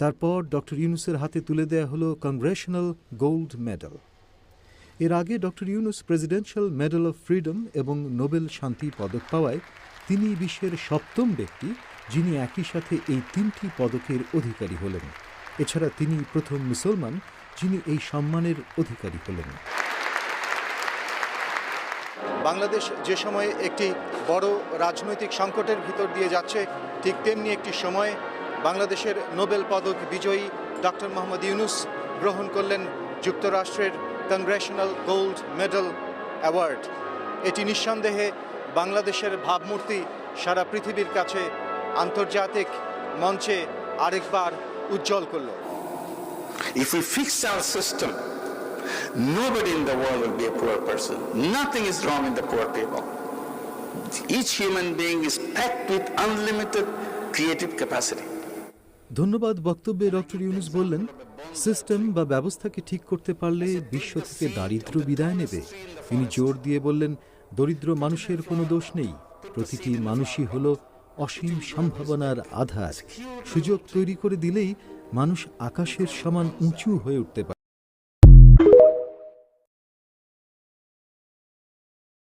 তারপর ডক্টর ইউনূসের হাতে তুলে দেয়া হলো কংগ্রেশনাল গোল্ড মেডেল। এর আগে doctor Yunus presidential medal of freedom এবং নোবেল শান্তি পদক পাওয়ায় তিনি বিশ্বের সপ্তম ব্যক্তি যিনি একই সাথে এই তিনটি পদকের অধিকারী হলেন। এছাড়া তিনি প্রথম মুসলমান যিনি এই সম্মানের অধিকারী হলেন। বাংলাদেশ যে সময়ে একটি বড় রাজনৈতিক সংকটের ভিতর দিয়ে যাচ্ছে, ঠিক তেমনি একটি সময়ে বাংলাদেশের নোবেল পদক বিজয়ী ডক্টর মোহাম্মদ ইউনূস গ্রহণ করলেন যুক্তরাষ্ট্রের কংগ্রেশনাল গোল্ড মেডেল অ্যাওয়ার্ড। এটি নিঃসন্দেহে বাংলাদেশের ভাবমূর্তি সারা পৃথিবীর কাছে আন্তর্জাতিক মঞ্চে আরেকবার উজ্জ্বল করল। If we fix our system, nobody in the world will be a poor person. Nothing is wrong in the poor people. Each human being is packed with unlimited creative capacity. ধন্যবাদ বক্তব্যে ডক্টর ইউনূস বললেন, system বা ব্যবস্থাকে ঠিক করতে পারলে বিশ্ব থেকে দারিদ্র্য বিদায় নেবে। তিনি জোর দিয়ে বললেন, দরিদ্র মানুষের কোনো দোষ নেই, প্রতিটি মানুষই হল অসীম সম্ভাবনার আধার। সুযোগ তৈরি করে দিলেই মানুষ আকাশের সমান উঁচু হয়ে উঠতে পারে।